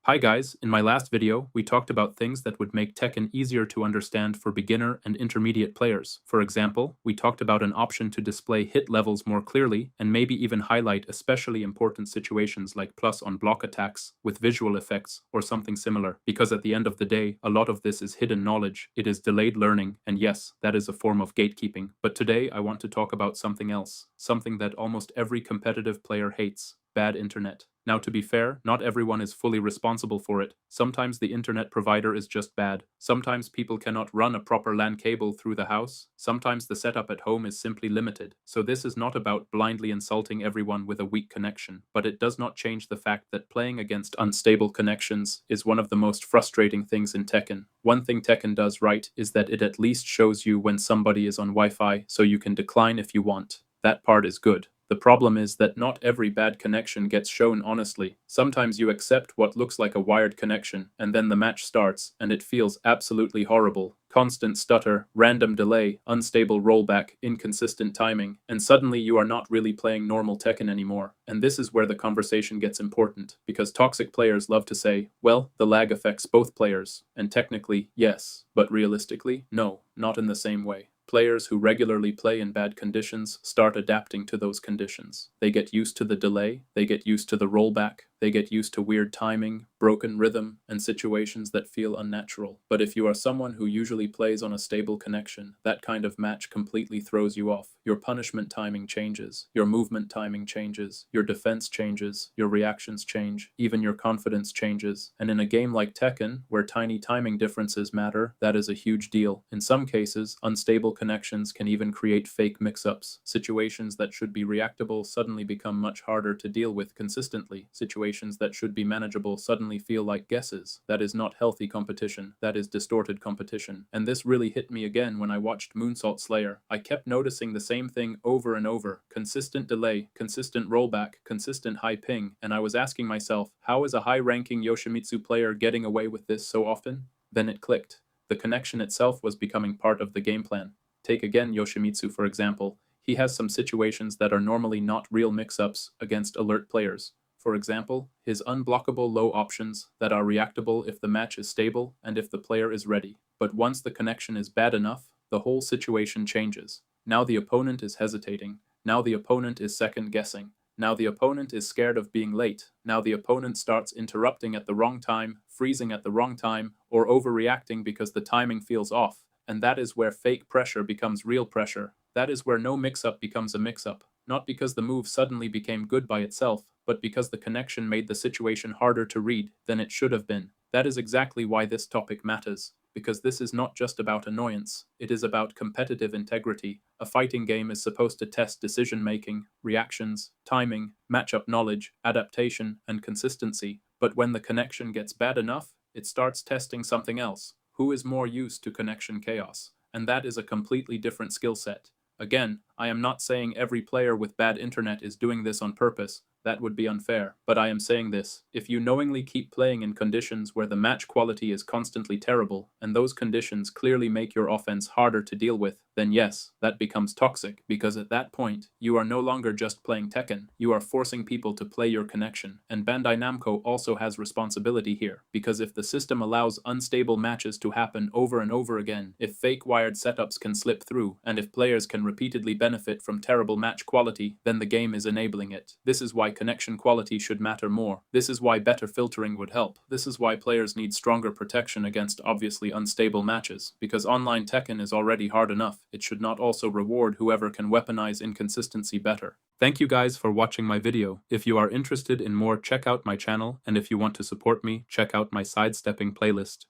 Hi guys, in my last video, we talked about things that would make Tekken easier to understand for beginner and intermediate players. For example, we talked about an option to display hit levels more clearly and maybe even highlight especially important situations like plus on block attacks with visual effects or something similar, because at the end of the day, a lot of this is hidden knowledge, it is delayed learning, and yes, that is a form of gatekeeping. But today I want to talk about something else, something that almost every competitive player hates: bad internet. Now, to be fair, not everyone is fully responsible for it. Sometimes the internet provider is just bad. Sometimes people cannot run a proper LAN cable through the house. Sometimes the setup at home is simply limited. So this is not about blindly insulting everyone with a weak connection, but it does not change the fact that playing against unstable connections is one of the most frustrating things in Tekken. One thing Tekken does right is that it at least shows you when somebody is on Wi-Fi, so you can decline if you want. That part is good. The problem is that not every bad connection gets shown honestly. Sometimes you accept what looks like a wired connection, and then the match starts, and it feels absolutely horrible. Constant stutter, random delay, unstable rollback, inconsistent timing, and suddenly you are not really playing normal Tekken anymore. And this is where the conversation gets important, because toxic players love to say, well, the lag affects both players. And technically, yes, but realistically, no, not in the same way. Players who regularly play in bad conditions start adapting to those conditions. They get used to the delay, they get used to the rollback, they get used to weird timing, broken rhythm, and situations that feel unnatural. But if you are someone who usually plays on a stable connection, that kind of match completely throws you off. Your punishment timing changes, your movement timing changes, your defense changes, your reactions change, even your confidence changes. And in a game like Tekken, where tiny timing differences matter, that is a huge deal. In some cases, unstable connections can even create fake mix-ups. Situations that should be reactable suddenly become much harder to deal with consistently. Situations that should be manageable suddenly feel like guesses. That is not healthy competition. That is distorted competition. And this really hit me again when I watched Moonsault Slayer. I kept noticing the same thing over and over. Consistent delay, consistent rollback, consistent high ping, and I was asking myself, how is a high-ranking Yoshimitsu player getting away with this so often? Then it clicked. The connection itself was becoming part of the game plan. Take again Yoshimitsu for example. He has some situations that are normally not real mix-ups against alert players. For example, his unblockable low options that are reactable if the match is stable and if the player is ready. But once the connection is bad enough, the whole situation changes. Now the opponent is hesitating. Now the opponent is second-guessing. Now the opponent is scared of being late. Now the opponent starts interrupting at the wrong time, freezing at the wrong time, or overreacting because the timing feels off. And that is where fake pressure becomes real pressure. That is where no mix-up becomes a mix-up. Not because the move suddenly became good by itself, but because the connection made the situation harder to read than it should have been. That is exactly why this topic matters, because this is not just about annoyance, it is about competitive integrity. A fighting game is supposed to test decision-making, reactions, timing, matchup knowledge, adaptation, and consistency. But when the connection gets bad enough, it starts testing something else. Who is more used to connection chaos? And that is a completely different skill set. Again, I am not saying every player with bad internet is doing this on purpose. That would be unfair. But I am saying this: if you knowingly keep playing in conditions where the match quality is constantly terrible, and those conditions clearly make your offense harder to deal with, then yes, that becomes toxic, because at that point, you are no longer just playing Tekken, you are forcing people to play your connection. And Bandai Namco also has responsibility here, because if the system allows unstable matches to happen over and over again, if fake wired setups can slip through, and if players can repeatedly benefit from terrible match quality, then the game is enabling it. This is why connection quality should matter more. This is why better filtering would help. This is why players need stronger protection against obviously unstable matches, because online Tekken is already hard enough. It should not also reward whoever can weaponize inconsistency better. Thank you guys for watching my video. If you are interested in more, check out my channel, and if you want to support me, check out my sidestepping playlist.